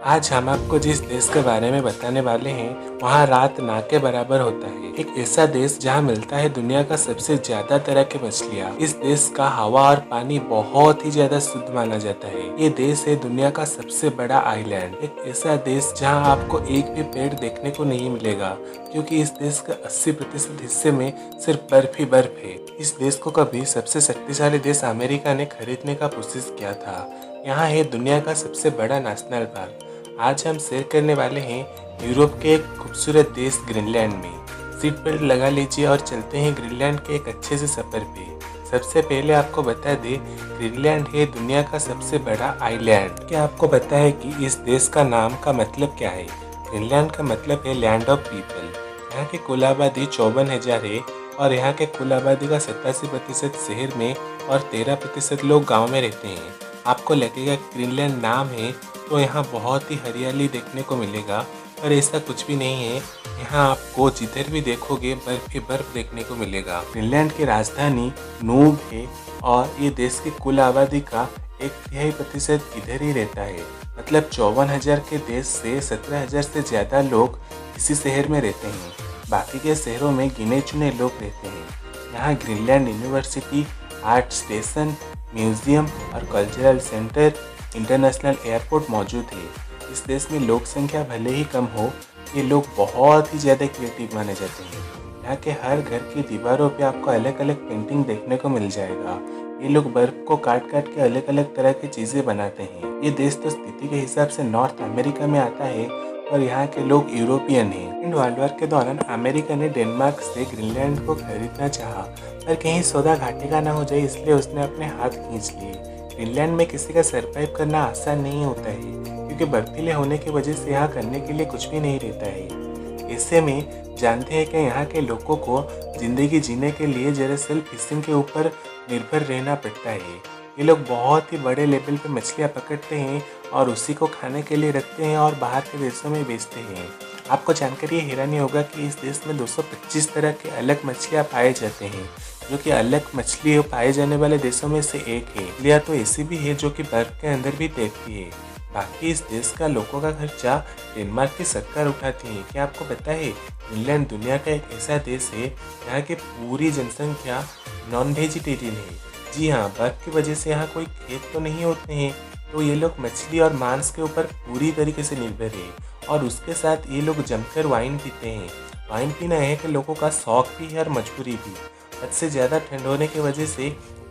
आज हम आपको जिस देश के बारे में बताने वाले हैं वहाँ रात ना के बराबर होता है। एक ऐसा देश जहाँ मिलता है दुनिया का सबसे ज्यादा तरह की मछलियाँ। इस देश का हवा और पानी बहुत ही ज्यादा शुद्ध माना जाता है। ये देश है दुनिया का सबसे बड़ा आइलैंड। एक ऐसा देश जहाँ आपको एक भी पेड़ देखने को नहीं मिलेगा, क्योंकि इस देश के 80% हिस्से में सिर्फ बर्फ ही बर्फ है। इस देश को कभी सबसे शक्तिशाली देश अमेरिका ने खरीदने का कोशिश किया था। यहाँ है दुनिया का सबसे बड़ा नेशनल पार्क। आज हम शेयर करने वाले हैं यूरोप के एक खूबसूरत देश ग्रीनलैंड में। सीट बेल्ट लगा लीजिए और चलते हैं ग्रीनलैंड के एक अच्छे से सफर पे। सबसे पहले आपको बता दें, ग्रीनलैंड है दुनिया का सबसे बड़ा आइलैंड। क्या आपको पता है कि इस देश का नाम का मतलब क्या है? ग्रीनलैंड का मतलब है लैंड ऑफ पीपल। यहाँ की कुल आबादी 54,000 है और यहाँ के कुल आबादी का 87% शहर में और 13% लोग गाँव में रहते हैं। आपको लगेगा ग्रीनलैंड नाम है तो यहाँ बहुत ही हरियाली देखने को मिलेगा, पर ऐसा कुछ भी नहीं है। यहाँ आपको जिधर भी देखोगे बर्फ ही बर्फ देखने को मिलेगा। ग्रीनलैंड की राजधानी नूक है और ये देश की कुल आबादी का 1/3% इधर ही रहता है। मतलब 54,000 के देश से 17,000 से ज़्यादा लोग इसी शहर में रहते हैं। बाकी के शहरों में गिने चुने लोग रहते हैं। यहाँ Greenland university, art station, museum और कल्चरल सेंटर, इंटरनेशनल एयरपोर्ट मौजूद है। इस देश में लोक संख्या भले ही कम हो, ये लोग बहुत ही ज़्यादा क्रिएटिव माने जाते हैं। यहाँ के हर घर की दीवारों पे आपको अलग अलग पेंटिंग देखने को मिल जाएगा। ये लोग बर्फ को काट काट के अलग अलग तरह की चीज़ें बनाते हैं। ये देश तो स्थिति के हिसाब से नॉर्थ अमेरिका में आता है और यहाँ के लोग यूरोपियन हैं। सेकेंड वर्ल्ड वॉर के दौरान अमेरिका ने डेनमार्क से ग्रीनलैंड को खरीदना चाहा, पर कहीं सौदा घाटे का ना हो जाए इसलिए उसने अपने हाथ खींच लिए। ग्रीनलैंड में किसी का सरवाइव करना आसान नहीं होता है, क्योंकि बर्फीले होने की वजह से यहाँ करने के लिए कुछ भी नहीं रहता है। ऐसे में जानते हैं कि यहाँ के लोगों को जिंदगी जीने के लिए दरअसल फिशिंग के ऊपर निर्भर रहना पड़ता है। ये लोग बहुत ही बड़े लेवल पे मछलियाँ पकड़ते हैं और उसी को खाने के लिए रखते हैं और बाहर के देशों में बेचते हैं। आपको जानकर ये हैरानी होगा कि इस देश में 225 तरह के अलग मछलियाँ पाए जाते हैं, जो कि अलग मछली पाए जाने वाले देशों में से एक है। मछलियाँ तो ऐसी भी है जो कि बर्फ के अंदर भी तैरती है। बाकी इस देश का लोगों का खर्चा डेनमार्क की सरकार उठाती है। क्या आपको पता है ग्रीनलैंड दुनिया का एक ऐसा देश है यहाँ की पूरी जनसंख्या नॉन वेजिटेरियन है। जी हाँ, बर्फ की वजह से यहाँ कोई खेत तो नहीं होते हैं, तो ये लोग मछली और मांस के ऊपर पूरी तरीके से निर्भर है। और उसके साथ ये लोग जमकर वाइन पीते हैं। वाइन पीना है कि लोगों का शौक भी है और मजबूरी भी। हद से ज़्यादा ठंड होने की वजह से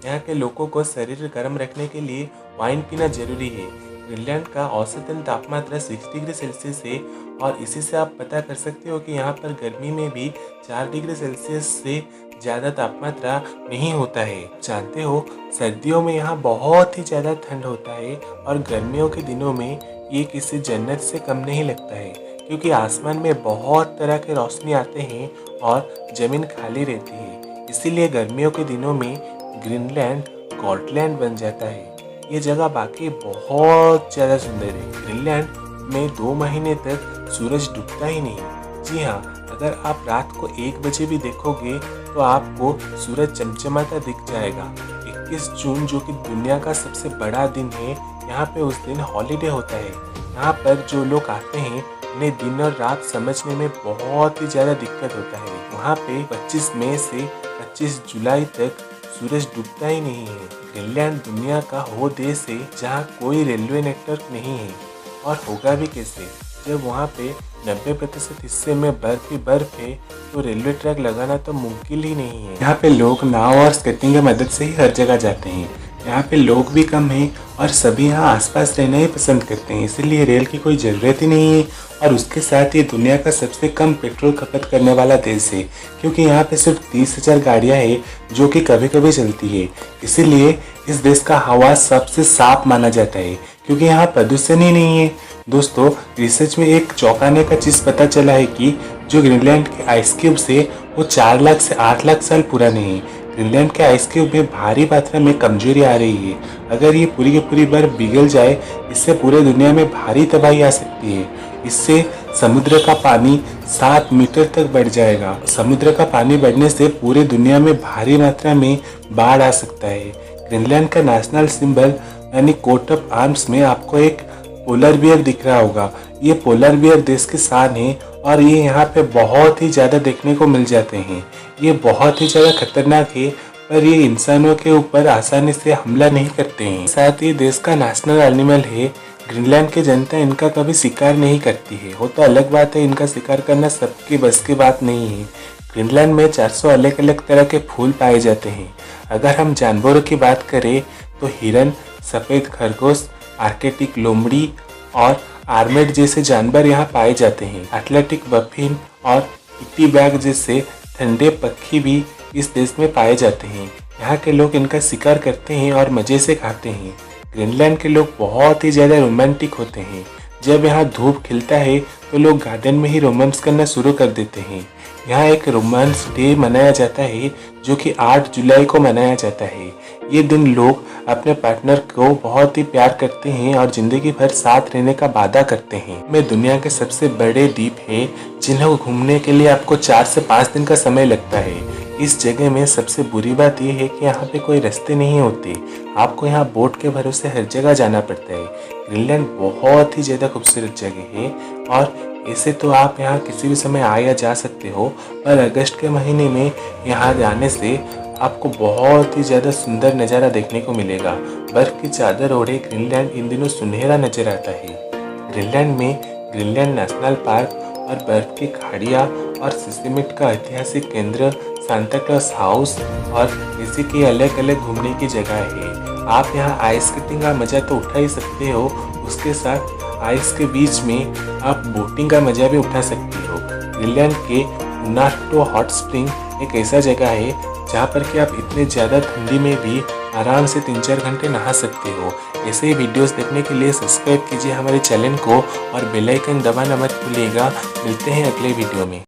यहाँ के लोगों को शरीर गर्म रखने के लिए वाइन पीना जरूरी है। ग्रीनलैंड का औसतन तापमात्रा 6 डिग्री सेल्सियस है और इसी से आप पता कर सकते हो कि यहाँ पर गर्मी में भी 4 डिग्री सेल्सियस से ज़्यादा तापमात्रा नहीं होता है। जानते हो, सर्दियों में यहाँ बहुत ही ज़्यादा ठंड होता है और गर्मियों के दिनों में ये किसी जन्नत से कम नहीं लगता है, क्योंकि आसमान में बहुत तरह के रोशनी आते हैं और ज़मीन खाली रहती है। इसीलिए गर्मियों के दिनों में ग्रीनलैंड स्कॉटलैंड बन जाता है। ये जगह बाकी बहुत ज़्यादा सुंदर है। ग्रीनलैंड में 2 महीने तक सूरज डूबता ही नहीं। जी हाँ, अगर आप रात को 1 बजे भी देखोगे तो आपको सूरज चमचमाता दिख जाएगा। 21 जून जो कि दुनिया का सबसे बड़ा दिन है, यहाँ पे उस दिन हॉलीडे होता है। यहाँ पर जो लोग आते हैं उन्हें दिन और रात समझने में बहुत ही ज़्यादा दिक्कत होता है। वहाँ पे 25 मई से 25 जुलाई तक सूरज डूबता ही नहीं है। ग्रीनलैंड दुनिया का वो देश है जहाँ कोई रेलवे नेटवर्क नहीं है, और होगा भी कैसे जब वहाँ पे 90% हिस्से में बर्फ ही बर्फ है, तो रेलवे ट्रैक लगाना तो मुमकिन ही नहीं है। यहाँ पे लोग नाव और स्केटिंग की मदद से ही हर जगह जाते हैं। यहाँ पे लोग भी कम हैं और सभी यहाँ आसपास रहना ही पसंद करते हैं, इसीलिए रेल की कोई ज़रूरत ही नहीं है। और उसके साथ ये दुनिया का सबसे कम पेट्रोल खपत करने वाला देश है, क्योंकि यहाँ पे सिर्फ 30,000 गाड़ियाँ हैं जो कि कभी कभी चलती है। इसीलिए इस देश का हवा सबसे साफ माना जाता है, क्योंकि यहाँ प्रदूषण ही नहीं है। दोस्तों, रिसर्च में एक चौंकाने का चीज़ पता चला है कि जो ग्रीनलैंड के आइस क्यूब से वो 4 लाख से 8 लाख साल पुराने हैं। ग्रीनलैंड के आइस क्यूब में भारी मात्रा में कमजोरी आ रही है। अगर ये पूरी की पूरी बर्फ पिघल जाए, इससे पूरे दुनिया में भारी तबाही आ सकती है। इससे समुद्र का पानी 7 मीटर तक बढ़ जाएगा। समुद्र का पानी बढ़ने से पूरी दुनिया में भारी मात्रा में बाढ़ आ सकता है। ग्रीनलैंड का नेशनल सिंबल यानी कोट ऑफ आर्म्स में आपको एक पोलर बियर दिख रहा होगा। ये पोलर बियर देश की शान है और ये यहाँ पे बहुत ही ज़्यादा देखने को मिल जाते हैं। ये बहुत ही ज़्यादा खतरनाक है, पर ये इंसानों के ऊपर आसानी से हमला नहीं करते हैं। साथ ही देश का नेशनल एनिमल है। ग्रीनलैंड की जनता इनका कभी शिकार नहीं करती है। वो तो अलग बात है, इनका शिकार करना सबकी बस की बात नहीं है। ग्रीनलैंड में 400 अलग अलग तरह के फूल पाए जाते हैं। अगर हम जानवरों की बात करें तो हिरन, सफ़ेद खरगोश, आर्कटिक लोमड़ी और आर्मेड जैसे जानवर यहाँ पाए जाते हैं। एटलांटिक बफिन और पिटी बैग जैसे ठंडे पक्षी भी इस देश में पाए जाते हैं। यहाँ के लोग इनका शिकार करते हैं और मज़े से खाते हैं। ग्रीनलैंड के लोग बहुत ही ज़्यादा रोमांटिक होते हैं। जब यहाँ धूप खिलता है तो लोग गार्डन में ही रोमांस करना शुरू कर देते हैं। यहाँ एक रोमांस डे मनाया जाता है जो कि 8 जुलाई को मनाया जाता है। ये दिन लोग अपने पार्टनर को बहुत ही प्यार करते हैं और जिंदगी भर साथ रहने का वादा करते हैं। में दुनिया के सबसे बड़े द्वीप है जिन्हें घूमने के लिए आपको 4 से 5 दिन का समय लगता है। इस जगह में सबसे बुरी बात यह है कि यहाँ पे कोई रास्ते नहीं होते। आपको यहाँ बोट के भरोसे हर जगह जाना पड़ता है। ग्रीनलैंड बहुत ही ज़्यादा खूबसूरत जगह है और ऐसे तो आप यहाँ किसी भी समय आ या जा सकते हो, पर अगस्त के महीने में यहाँ जाने से आपको बहुत ही ज़्यादा सुंदर नज़ारा देखने को मिलेगा। बर्फ़ की चादर ओढ़े ग्रीनलैंड इन दिनों सुनहरा नजर आता है। ग्रीनलैंड में ग्रीनलैंड नेशनल पार्क और बर्फ़ की खाड़ियाँ और सिसिमिट का ऐतिहासिक केंद्र, सांता क्लॉज हाउस और इसी की अलग अलग घूमने की जगह है। आप यहाँ आइस स्केटिंग का मज़ा तो उठा ही सकते हो, उसके साथ आइस के बीच में आप बोटिंग का मज़ा भी उठा सकते हो। ग्रीनलैंड के उनार्टो हॉट स्प्रिंग एक ऐसा जगह है जहाँ पर कि आप इतने ज़्यादा ठंडी में भी आराम से 3-4 घंटे नहा सकते हो। ऐसे ही वीडियोस देखने के लिए सब्सक्राइब कीजिए हमारे चैनल को और बेल आइकन दबाना मत भूलिएगा। मिलते हैं अगले वीडियो में।